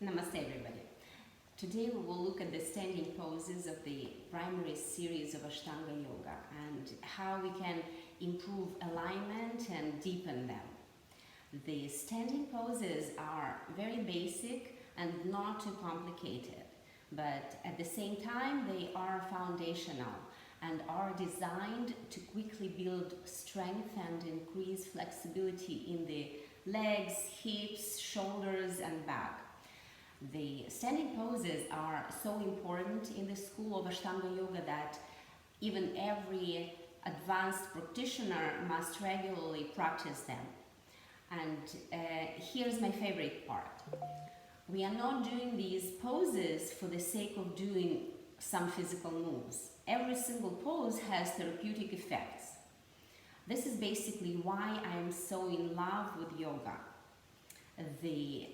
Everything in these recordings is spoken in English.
Namaste everybody. Today we will look at the standing poses of the primary series of Ashtanga yoga and how we can improve alignment and deepen them. The standing poses are very basic and not too complicated, but at the same time they are foundational and are designed to quickly build strength and increase flexibility in the legs, hips, shoulders and back. The standing poses are so important in the school of Ashtanga yoga that even every advanced practitioner must regularly practice them. And here's my favorite part. We are not doing these poses for the sake of doing some physical moves. Every single pose has therapeutic effects. This is basically why I am so in love with yoga. The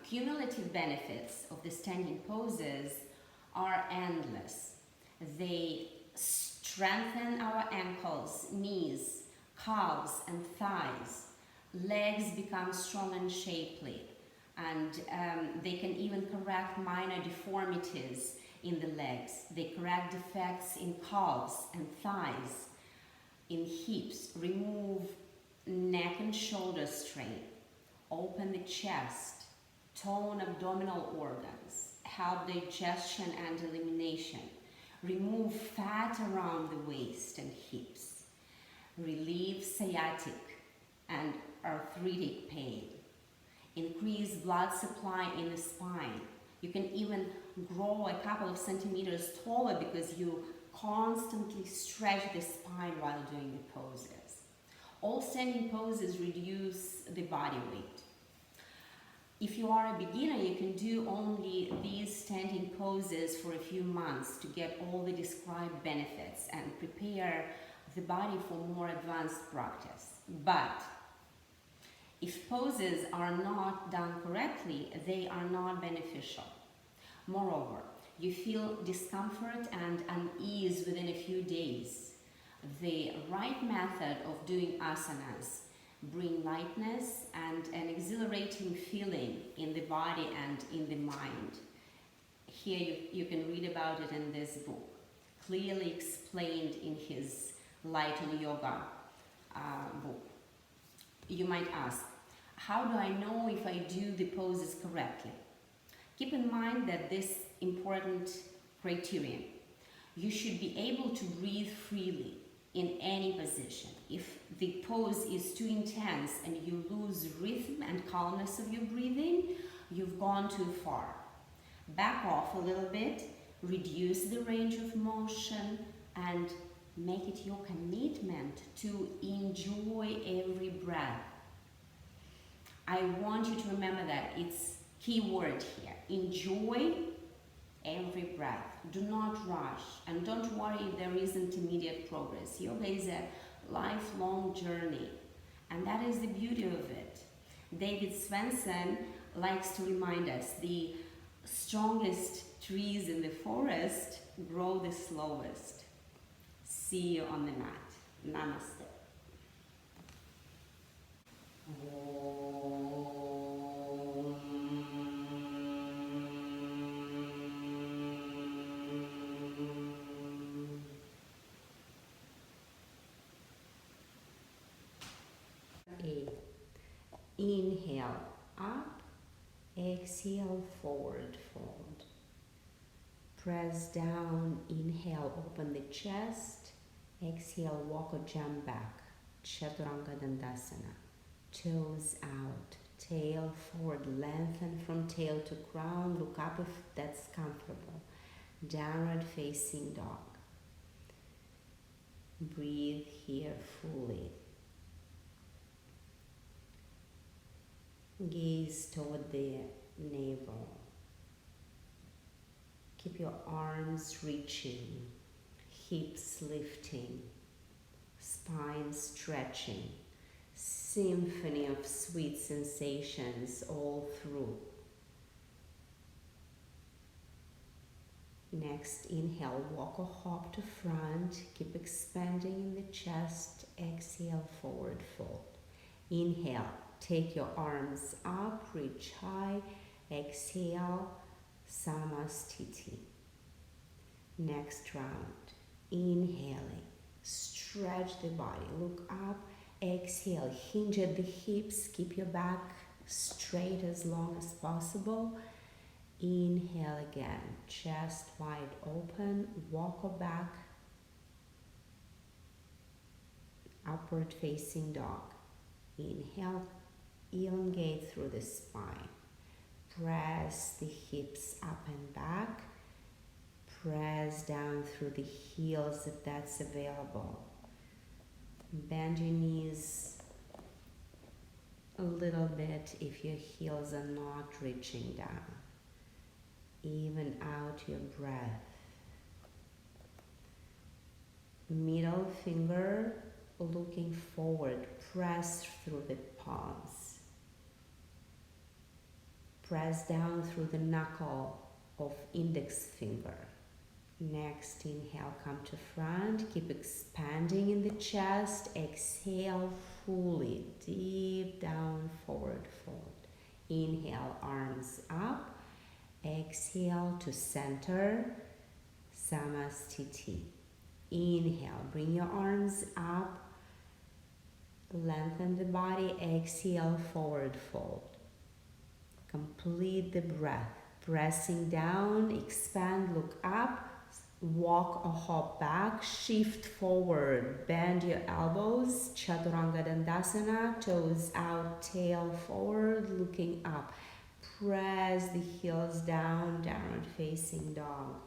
cumulative benefits of the standing poses are endless. They strengthen our ankles, knees, calves and thighs. Legs become strong and shapely, and they can even correct minor deformities in the legs. They correct defects in calves and thighs, in hips, remove neck and shoulder strain, open the chest, tone abdominal organs, help digestion and elimination, remove fat around the waist and hips, relieve sciatic and arthritic pain, increase blood supply in the spine. You can even grow a couple of centimeters taller because you constantly stretch the spine while doing the poses. All standing poses reduce the body weight. If you are a beginner, you can do only these standing poses for a few months to get all the described benefits and prepare the body for more advanced practice. But if poses are not done correctly, they are not beneficial. Moreover, you feel discomfort and unease within a few days. The right method of doing asanas bring lightness and an exhilarating feeling in the body and in the mind. Here you can read about it in this book, clearly explained in his Light on Yoga book. You might ask, how do I know if I do the poses correctly? Keep in mind that this important criterion. You should be able to breathe freely in any position. If the pose is too intense and you lose rhythm and calmness of your breathing, you've gone too far. Back off a little bit, reduce the range of motion, and make it your commitment to enjoy every breath. I want you to remember that it's key word here. Enjoy every breath. Do not rush and don't worry if there isn't immediate progress. Yoga is a lifelong journey, and that is the beauty of it. David Swenson likes to remind us the strongest trees in the forest grow the slowest. See you on the mat. Namaste. Inhale up, exhale forward fold. Press down, inhale, open the chest, exhale, walk or jump back, Chaturanga Dandasana. Toes out, tail forward, lengthen from tail to crown, look up if that's comfortable. Downward facing dog. Breathe here fully. Gaze toward the navel. Keep your arms reaching, hips lifting, spine stretching. Symphony of sweet sensations all through. Next, inhale, walk or hop to front. Keep expanding in the chest. Exhale, forward fold. Inhale, take your arms up, reach high. Exhale, Samastiti. Next round. Inhaling, stretch the body, look up. Exhale, hinge at the hips, keep your back straight as long as possible. Inhale again, chest wide open, walk or back, upward facing dog. Inhale, elongate through the spine. Press the hips up and back. Press down through the heels if that's available. Bend your knees a little bit if your heels are not reaching down. Even out your breath. Middle finger looking forward, press through the palms. Press down through the knuckle of index finger. Next, inhale, come to front, keep expanding in the chest. Exhale fully, deep down, forward fold. Inhale, arms up. Exhale to center, Samastiti. Inhale, bring your arms up, lengthen the body. Exhale, forward fold. Complete the breath, pressing down, expand, look up. Walk or hop back, shift forward, bend your elbows, Chaturanga Dandasana, toes out, tail forward, looking up. Press the heels down, downward facing dog.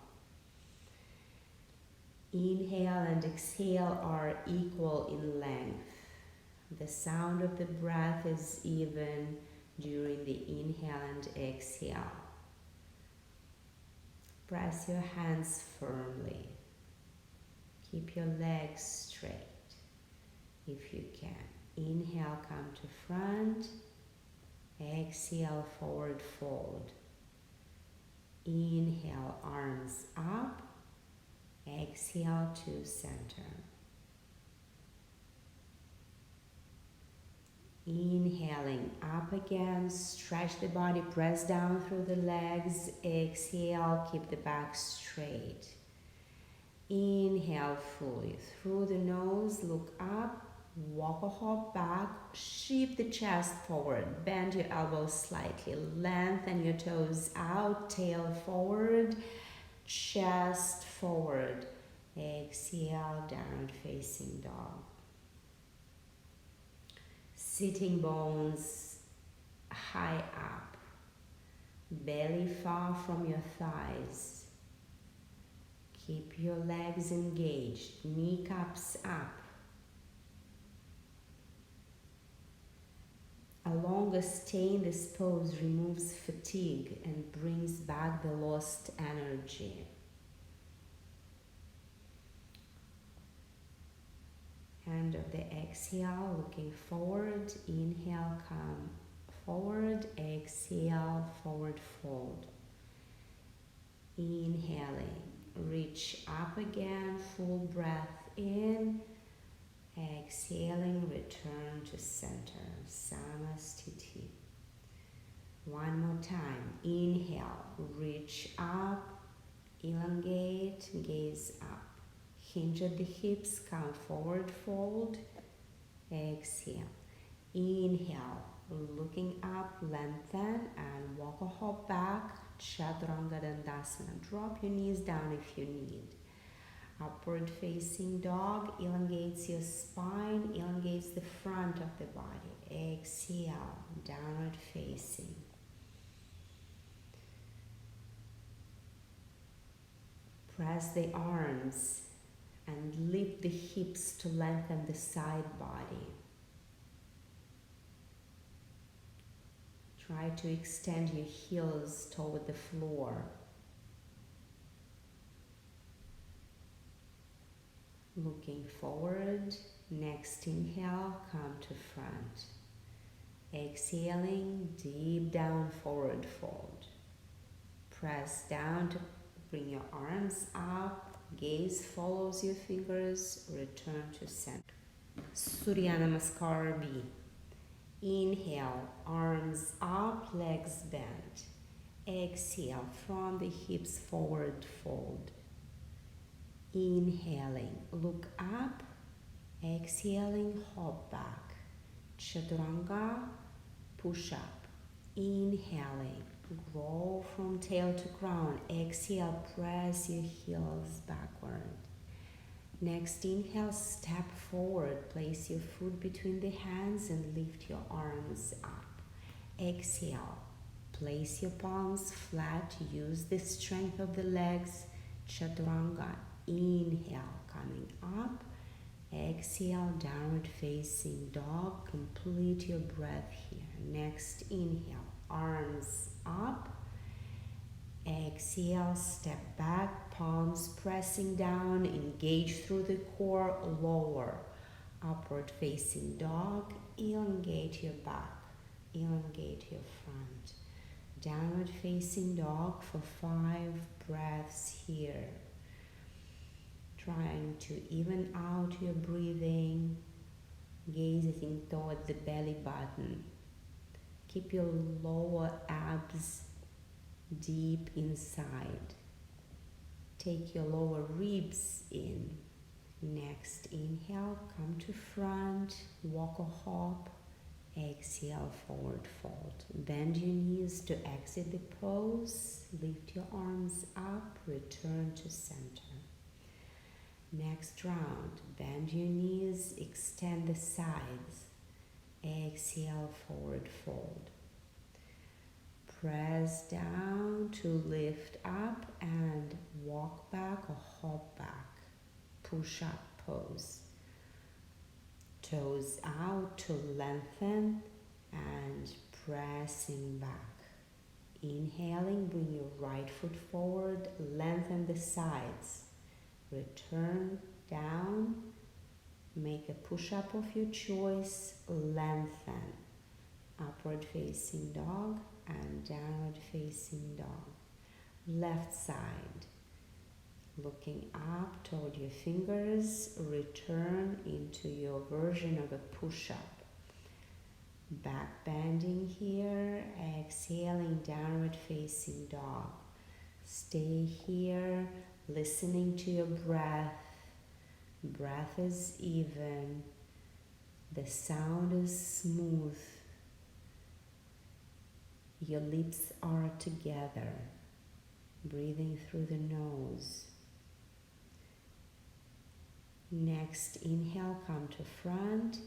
Inhale and exhale are equal in length. The sound of the breath is even during the inhale and exhale. Press your hands firmly. Keep your legs straight if you can. Inhale, come to front. Exhale, forward fold. Inhale, arms up. Exhale to center. Inhaling up again, stretch the body, press down through the legs. Exhale, keep the back straight. Inhale fully through the nose, look up, walk or hop back, shift the chest forward, bend your elbows slightly, lengthen your toes out, tail forward, chest forward. Exhale, downward facing dog. Sitting bones high up, belly far from your thighs. Keep your legs engaged, kneecaps up. A longer stay in this pose removes fatigue and brings back the lost energy. End of the exhale, looking forward. Inhale, come forward. Exhale, forward fold. Inhaling, reach up again, full breath in. Exhaling, return to center, Samastiti. One more time. Inhale, reach up, elongate, gaze up. Hinge at the hips, come forward fold. Exhale. Inhale, looking up, lengthen and walk or hop back. Chaturanga Dandasana. Drop your knees down if you need. Upward facing dog elongates your spine, elongates the front of the body. Exhale, downward facing. Press the arms and lift the hips to lengthen the side body. Try to extend your heels toward the floor. Looking forward. Next inhale, come to front. Exhaling, deep down forward fold. Press down to bring your arms up. Gaze follows your fingers. Return to center. Surya Namaskar B. Inhale, arms up, legs bent. Exhale from the hips, forward fold. Inhaling, look up. Exhaling, hop back. Chaturanga, push up. Inhaling, roll from tail to crown. Exhale, press your heels backward. Next inhale, step forward. Place your foot between the hands and lift your arms up. Exhale, place your palms flat. Use the strength of the legs. Chaturanga, inhale, coming up. Exhale, downward facing dog. Complete your breath here. Next inhale, arms up. Exhale, step back, palms pressing down, engage through the core, lower. Upward facing dog, elongate your back, elongate your front. Downward facing dog for 5 breaths here. Trying to even out your breathing, gazing toward the belly button. Keep your lower abs deep inside. Take your lower ribs in. Next inhale, come to front, walk or hop. Exhale, forward fold. Bend your knees to exit the pose. Lift your arms up, return to center. Next round, bend your knees, extend the sides. Exhale, forward fold. Press down to lift up and walk back or hop back. Push up pose. Toes out to lengthen and pressing back. Inhaling, bring your right foot forward, lengthen the sides. Return down, make a push-up of your choice, lengthen. Upward facing dog and downward facing dog. Left side, looking up toward your fingers, return into your version of a push-up. Back bending here, exhaling, downward facing dog. Stay here, listening to your breath. Breath is even. The sound is smooth. Your lips are together. Breathing through the nose. Next inhale, come to front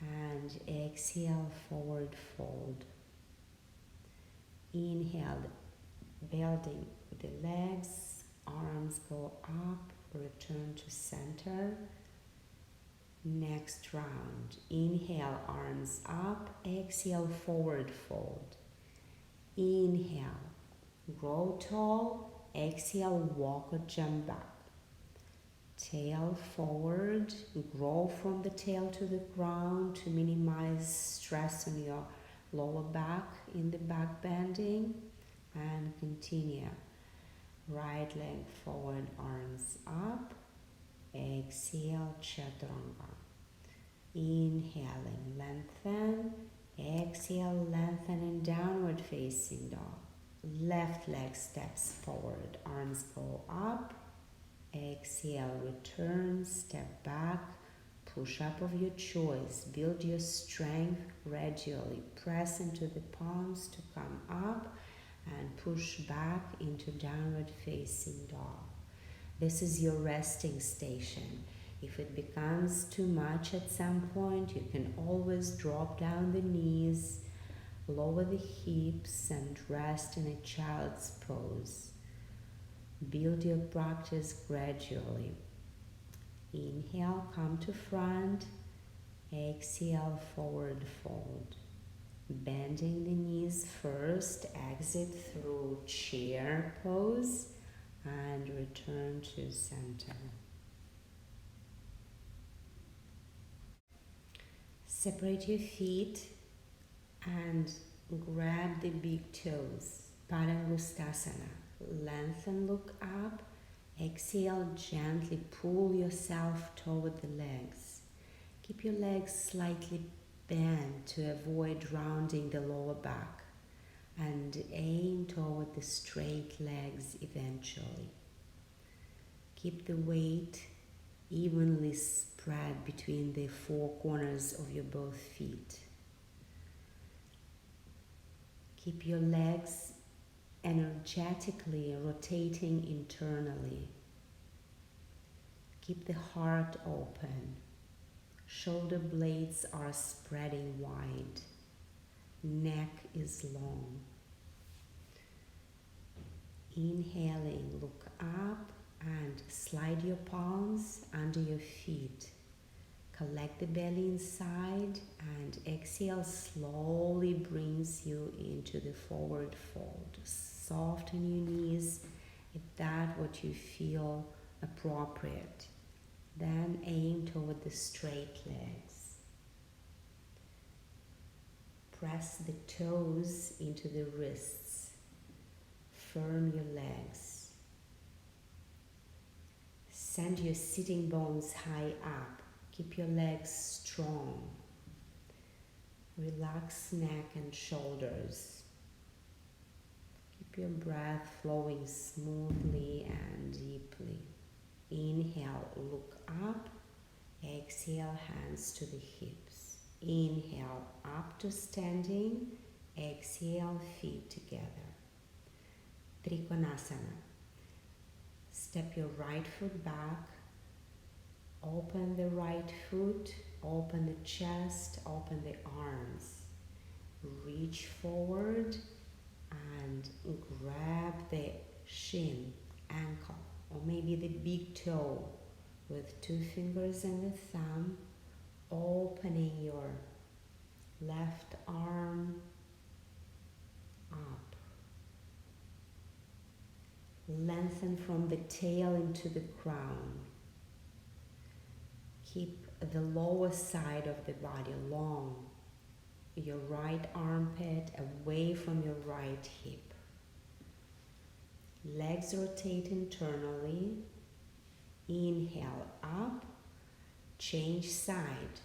and exhale, forward fold. Inhale, building the legs, arms go up, return to center. Next round, inhale, arms up, exhale, forward fold. Inhale, grow tall, exhale, walk or jump back. Tail forward, grow from the tail to the ground to minimize stress on your lower back in the back bending, and continue. Right leg forward, arms up. Exhale, chaturanga. Inhaling, lengthen. Exhale, lengthen and downward facing dog. Left leg steps forward, arms go up. Exhale, return, step back, push up of your choice. Build your strength gradually. Press into the palms to come up and push back into downward facing dog. This is your resting station. If it becomes too much at some point, you can always drop down the knees, lower the hips and rest in a child's pose. Build your practice gradually. Inhale, come to front. Exhale, forward fold. Bending the knees first, exit through chair pose and return to center. Separate your feet and grab the big toes. Padangustasana. Lengthen, look up. Exhale, gently pull yourself toward the legs. Keep your legs slightly bent to avoid rounding the lower back. and aim toward the straight legs eventually. Keep the weight evenly spread between the four corners of your both feet. Keep your legs energetically rotating internally. Keep the heart open. Shoulder blades are spreading wide. Neck is long. Inhaling, look up and slide your palms under your feet. Collect the belly inside, and exhale slowly brings you into the forward fold. Soften your knees if that's what you feel appropriate. Then aim toward the straight legs. Press the toes into the wrists. Firm your legs. Send your sitting bones high up. Keep your legs strong. Relax neck and shoulders. Keep your breath flowing smoothly and deeply. Inhale, look up. Exhale, hands to the hips. Inhale, up to standing. Exhale, feet together. Trikonasana. Step your right foot back. Open the right foot. Open the chest. Open the arms. Reach forward and grab the shin, ankle, or maybe the big toe with 2 fingers and the thumb, opening your left arm up. Lengthen from the tail into the crown. Keep the lower side of the body long. Your right armpit away from your right hip. Legs rotate internally. Inhale up. Change side.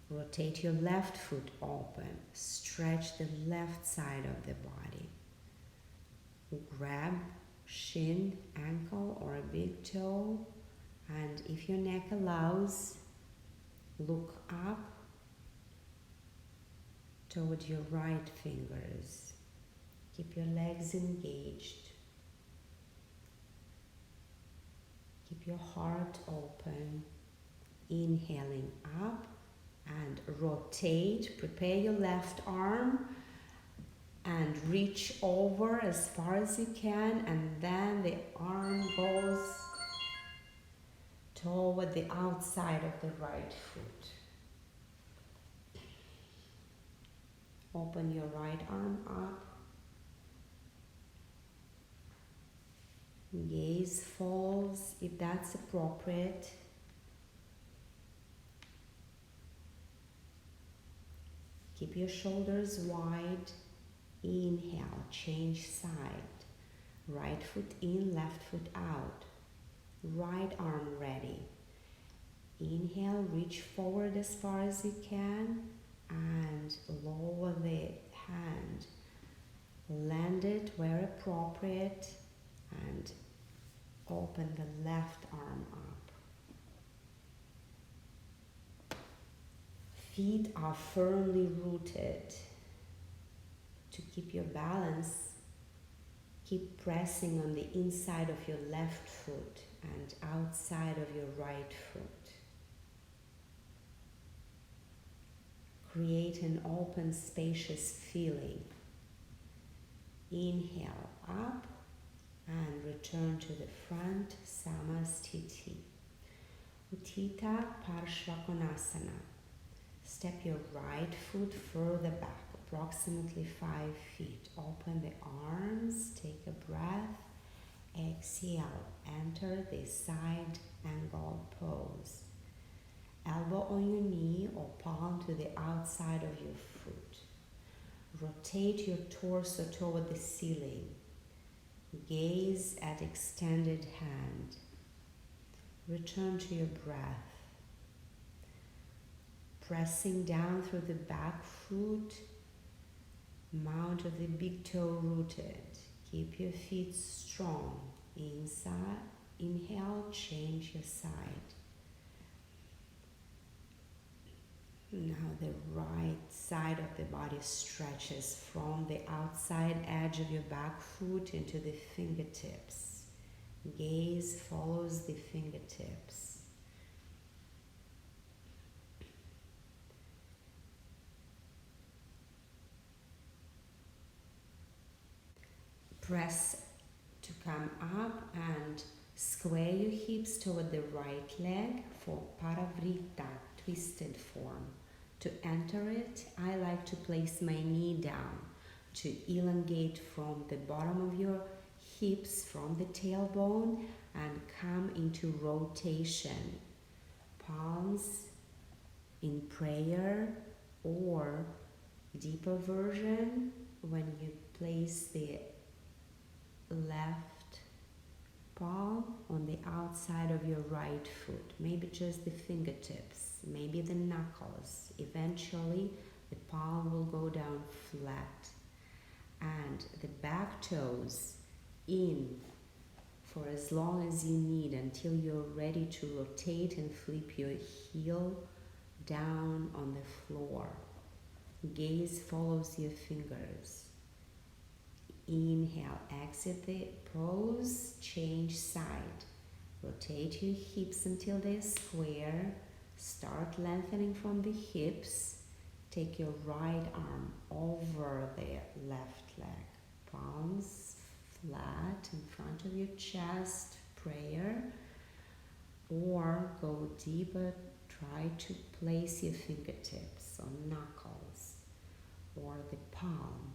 Rotate your left foot open. Stretch the left side of the body. Grab shin, ankle, or a big toe. And if your neck allows, look up toward your right fingers. Keep your legs engaged. Keep your heart open. Inhaling up and rotate. Prepare your left arm and reach over as far as you can, and then the arm goes toward the outside of the right foot. Open your right arm up. Gaze falls if that's appropriate. Keep your shoulders wide. Inhale, change side. Right foot in, left foot out. Right arm ready. Inhale, reach forward as far as you can and lower the hand. Land it where appropriate and open the left arm up. Feet are firmly rooted. To keep your balance, keep pressing on the inside of your left foot and outside of your right foot. Create an open, spacious feeling. Inhale up and return to the front, Samastiti. Utthita Parshvakonasana. Step your right foot further back, approximately 5 feet. Open the arms, take a breath. Exhale, enter the side angle pose. Elbow on your knee or palm to the outside of your foot. Rotate your torso toward the ceiling. Gaze at extended hand. Return to your breath. Pressing down through the back foot, Mount of the big toe rooted. Keep your feet strong. Inside, inhale, change your side. Now the right side of the body stretches from the outside edge of your back foot into the fingertips. Gaze follows the fingertips. Press to come up and square your hips toward the right leg for Parivrtta, twisted form. To enter it, I like to place my knee down to elongate from the bottom of your hips, from the tailbone, and come into rotation. Palms in prayer, or deeper version when you place the left palm on the outside of your right foot, maybe just the fingertips, maybe the knuckles. Eventually the palm will go down flat, and the back toes in for as long as you need until you're ready to rotate and flip your heel down on the floor. Gaze follows your fingers. Inhale, exit the pose, change side. Rotate your hips until they're square. Start lengthening from the hips. Take your right arm over the left leg. Palms flat in front of your chest, prayer. Or go deeper, try to place your fingertips on knuckles or the palm.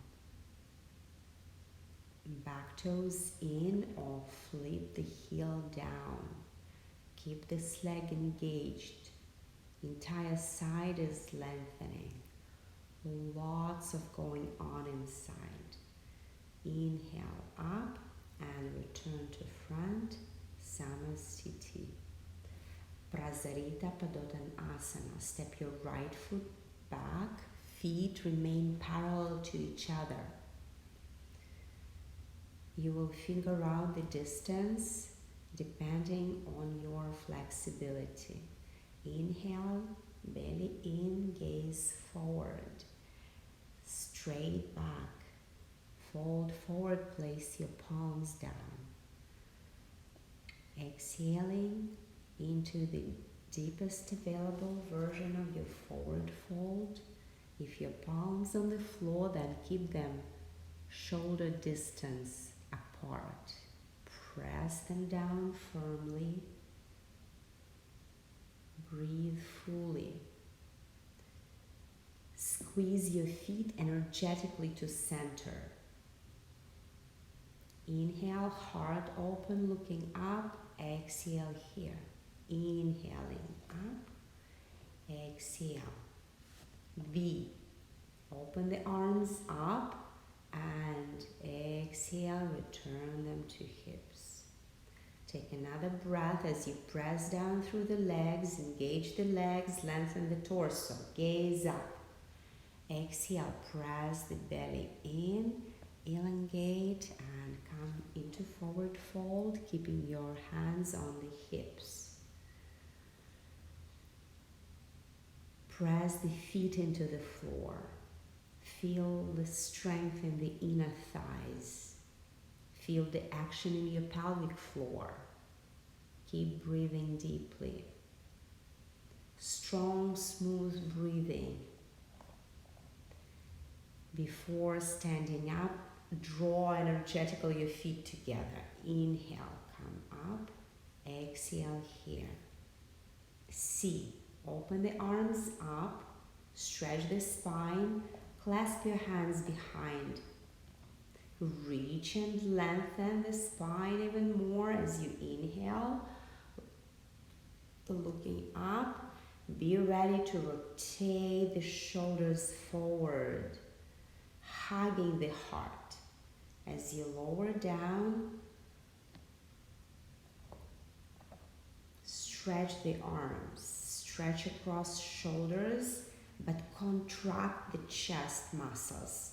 Back toes in or flip the heel down. Keep this leg engaged. Entire side is lengthening. Lots of going on inside. Inhale up and return to front. Samastiti. Prasarita Padottanasana. Step your right foot back. Feet remain parallel to each other. You will figure out the distance depending on your flexibility. Inhale, belly in, gaze forward. Straight back. Fold forward, place your palms down. Exhaling into the deepest available version of your forward fold. If your palms on the floor, then keep them shoulder distance apart. Press them down firmly. Breathe fully. Squeeze your feet energetically to center. Inhale, heart open, looking up. Exhale here. Inhaling up. Exhale. V. Open the arms up. And exhale, return them to hips. Take another breath as you press down through the legs, engage the legs, lengthen the torso, gaze up. Exhale, press the belly in, elongate and come into forward fold, keeping your hands on the hips. Press the feet into the floor. Feel the strength in the inner thighs. Feel the action in your pelvic floor. Keep breathing deeply. Strong, smooth breathing. Before standing up, draw energetically your feet together. Inhale, come up. Exhale here. C. Open the arms up. Stretch the spine. Clasp your hands behind. Reach and lengthen the spine even more as you inhale. Looking up. Be ready to rotate the shoulders forward, hugging the heart. As you lower down, stretch the arms, stretch across shoulders, but contract the chest muscles.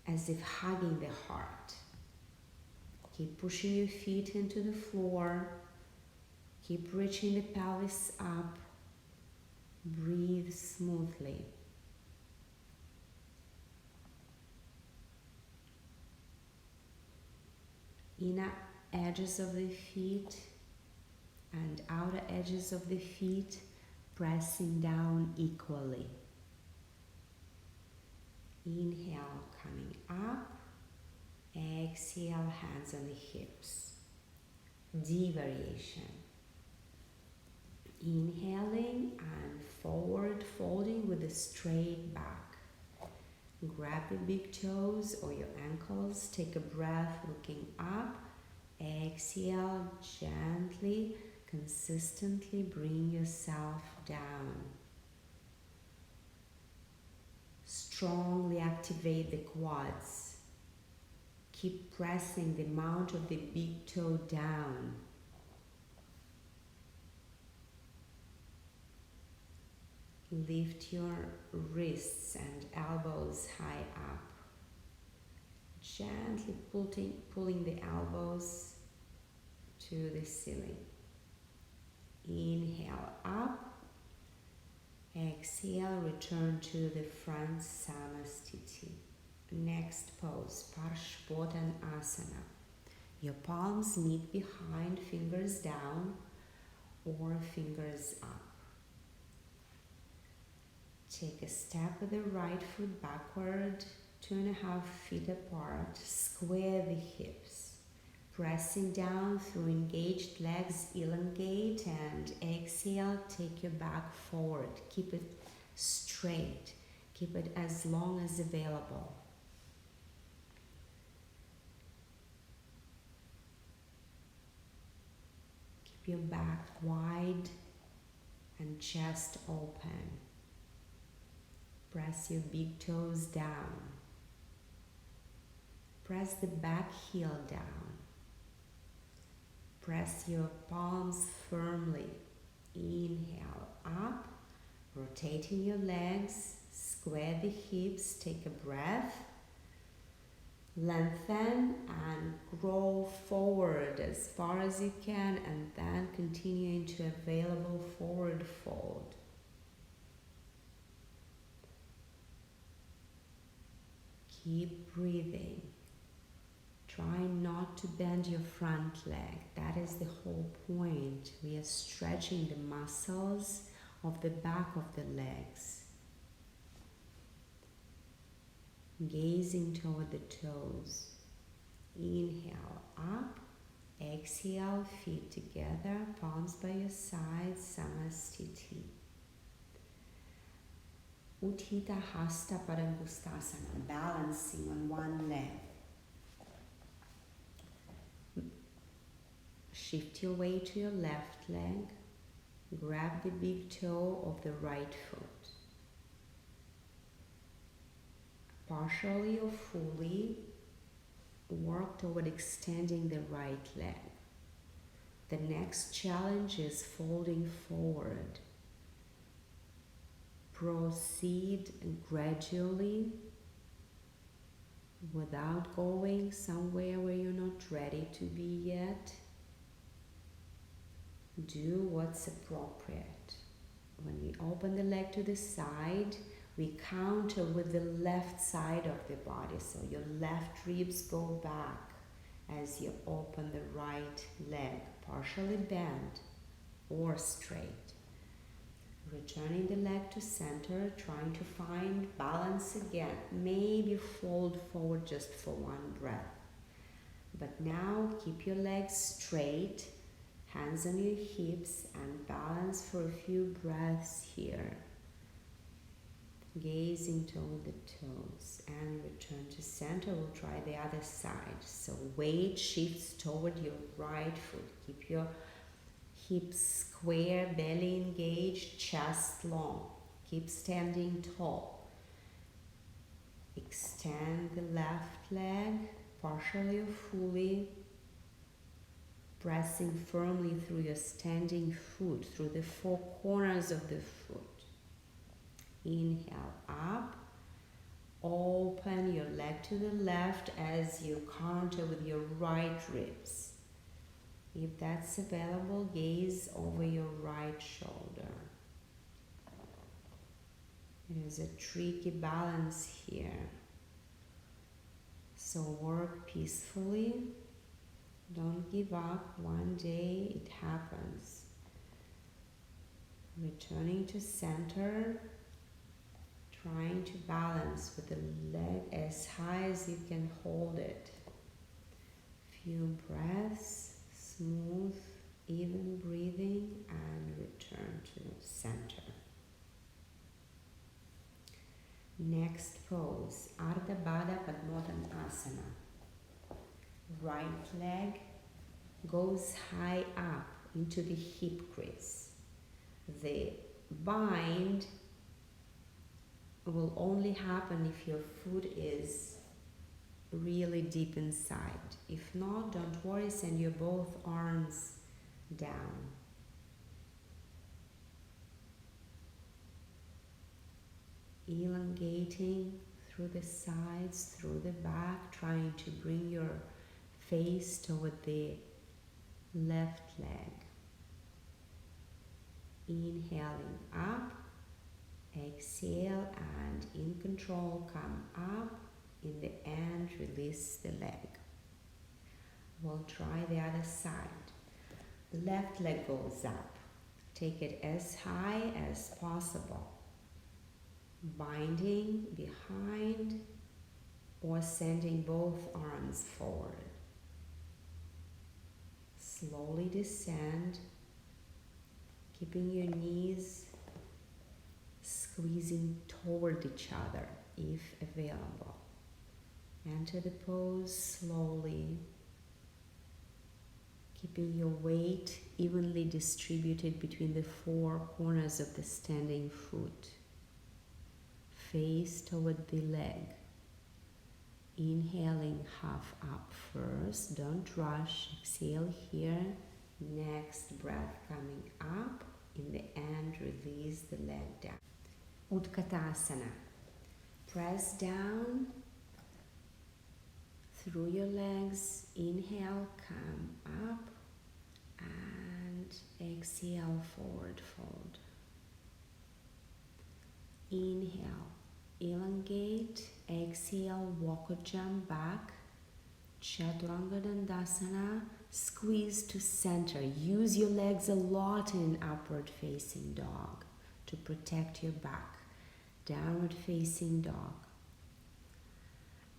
as if hugging the heart. Keep pushing your feet into the floor. Keep reaching the pelvis up. Breathe smoothly. Inner edges of the feet and outer edges of the feet pressing down equally. Inhale, coming up. Exhale, hands on the hips. D variation. Inhaling and forward folding with a straight back. Grab the big toes or your ankles. Take a breath looking up. Exhale, gently, consistently bring yourself down. Strongly activate the quads. Keep pressing the mount of the big toe down. Lift your wrists and elbows high up. Gently pulling the elbows to the ceiling. Inhale up. Exhale, return to the front Samasthiti. Next pose, Parshvottanasana. Your palms meet behind, fingers down or fingers up. Take a step with the right foot backward, 2.5 feet apart. Square the hips. Pressing down through engaged legs, elongate and exhale, take your back forward. Keep it straight. Keep it as long as available. Keep your back wide and chest open. Press your big toes down. Press the back heel down. Press your palms firmly. Inhale up, rotating your legs, square the hips, take a breath. Lengthen and grow forward as far as you can, and then continue into available forward fold. Keep breathing. Try not to bend your front leg. That is the whole point. We are stretching the muscles of the back of the legs. Gazing toward the toes. Inhale up. Exhale, feet together, palms by your sides, Samasthiti. Utthita Hasta Padangustasana, balancing on one leg. Shift your weight to your left leg. Grab the big toe of the right foot. Partially or fully, work toward extending the right leg. The next challenge is folding forward. Proceed gradually without going somewhere where you're not ready to be yet. Do what's appropriate. When we open the leg to the side, we counter with the left side of the body. So your left ribs go back as you open the right leg, partially bent or straight. Returning the leg to center, trying to find balance again. Maybe fold forward just for one breath. But now keep your legs straight, hands on your hips, and balance for a few breaths here. Gazing toward the toes and return to center. We'll try the other side. So weight shifts toward your right foot. Keep your hips square, belly engaged, chest long. Keep standing tall. Extend the left leg, partially or fully, pressing firmly through your standing foot, through the four corners of the foot. Inhale up, Open your leg to the left as you counter with your right ribs. If that's available, gaze over your right shoulder. There's a tricky balance here. So work peacefully. Don't give up. One day it happens. Returning to center. Trying to balance with the leg as high as you can hold it. Few breaths, smooth, even breathing, and return to center. Next pose, Ardha Baddha Padmottanasana. Right leg goes high up into the hip crease. The bind will only happen if your foot is really deep inside. If not, don't worry, send your both arms down. Elongating through the sides, through the back, trying to bring your face toward the left leg. Inhaling up. Exhale and in control come up. In the end, release the leg. We'll try the other side. The left leg goes up. Take it as high as possible. Binding behind or sending both arms forward. Slowly descend, keeping your knees squeezing toward each other if available. Enter the pose slowly, keeping your weight evenly distributed between the four corners of the standing foot. Face toward the leg. Inhaling half up first, don't rush, exhale here. Next breath coming up. In the end, release the leg down. Utkatasana. Press down through your legs. Inhale, come up, and exhale, forward fold. Inhale, elongate. Exhale, walk or jump back. Chaturanga Dandasana. Squeeze to center. Use your legs a lot in upward facing dog to protect your back. Downward facing dog.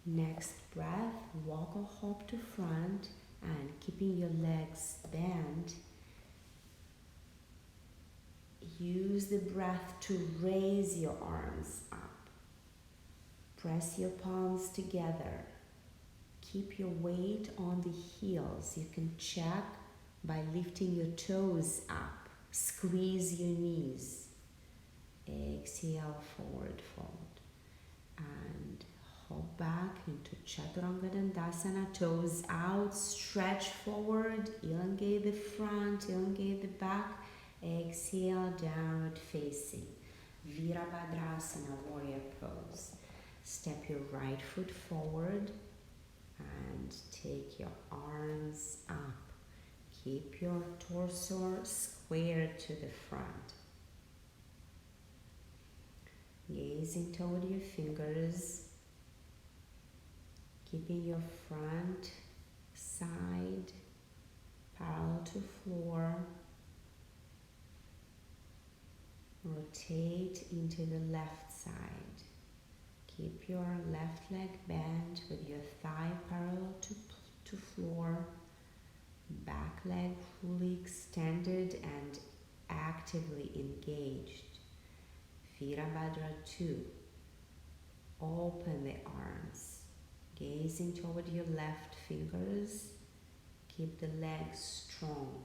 Next breath, walk or hop to front and keeping your legs bent. Use the breath to raise your arms up. Press your palms together. Keep your weight on the heels. You can check by lifting your toes up. Squeeze your knees. Exhale, forward fold. And hop back into Chaturanga Dandasana. Toes out, stretch forward. Elongate the front, elongate the back. Exhale, downward facing. Virabhadrasana, warrior pose. Step your right foot forward and take your arms up. Keep your torso square to the front. Gazing toward your fingers, keeping your front side parallel to floor. Rotate into the left side. Keep your left leg bent with your thigh parallel to floor. Back leg fully extended and actively engaged. Virabhadra 2. Open the arms. Gazing toward your left fingers. Keep the legs strong.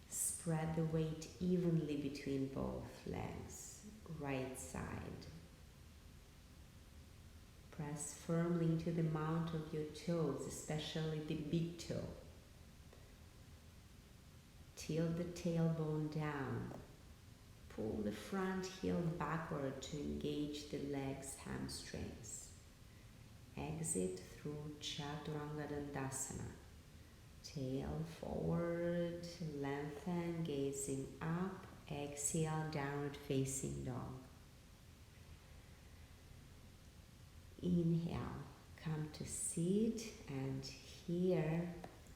Spread the weight evenly between both legs. Right side. Press firmly into the mount of your toes, especially the big toe. Tilt the tailbone down. Pull the front heel backward to engage the legs' hamstrings. Exit through Chaturanga Dandasana. Tail forward, lengthen, gazing up. Exhale, downward facing dog. Inhale, come to seat, and here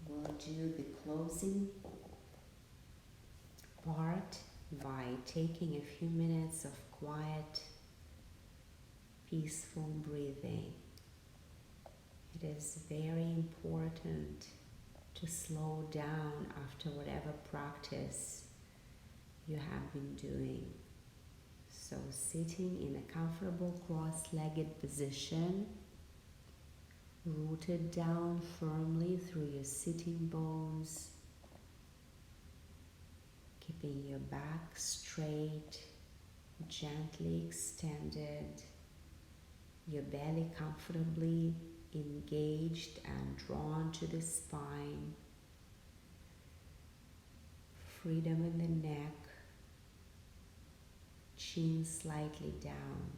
we'll do the closing part by taking a few minutes of quiet, peaceful breathing. It is very important to slow down after whatever practice you have been doing. So sitting in a comfortable cross-legged position, rooted down firmly through your sitting bones, keeping your back straight, gently extended, your belly comfortably engaged and drawn to the spine, freedom in the neck, chin slightly down.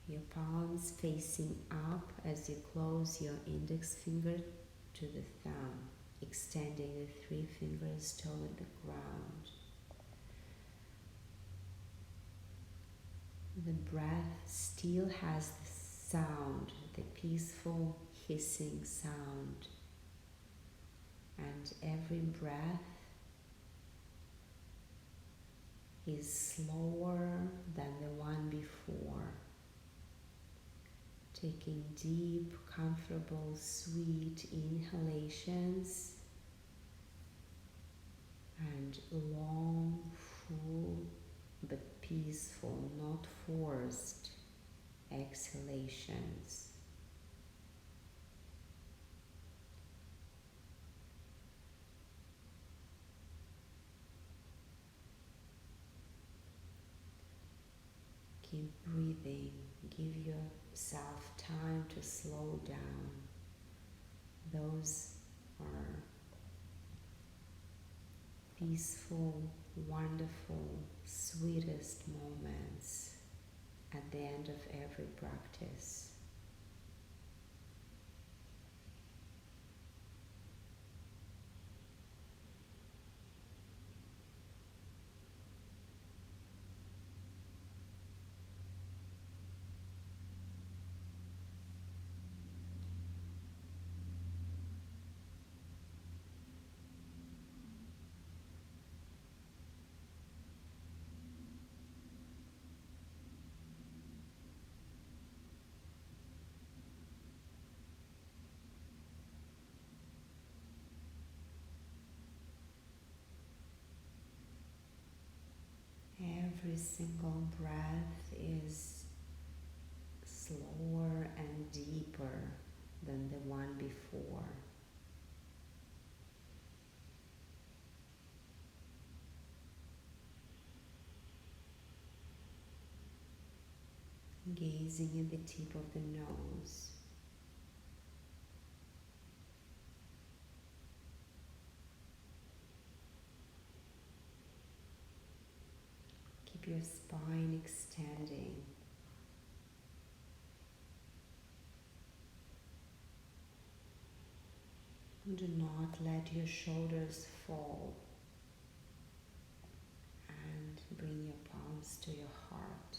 Your palms facing up as you close your index finger to the thumb, extending the 3 fingers toward the ground. The breath still has the sound, the peaceful hissing sound. And every breath is slower than the one before. Taking deep, comfortable, sweet inhalations and long, full, but peaceful, not forced exhalations. Keep breathing. Give yourself time to slow down. Those are peaceful, wonderful, sweetest moments at the end of every practice. Every single breath is slower and deeper than the one before. Gazing at the tip of the nose. Keep your spine extending. Do not let your shoulders fall, and bring your palms to your heart.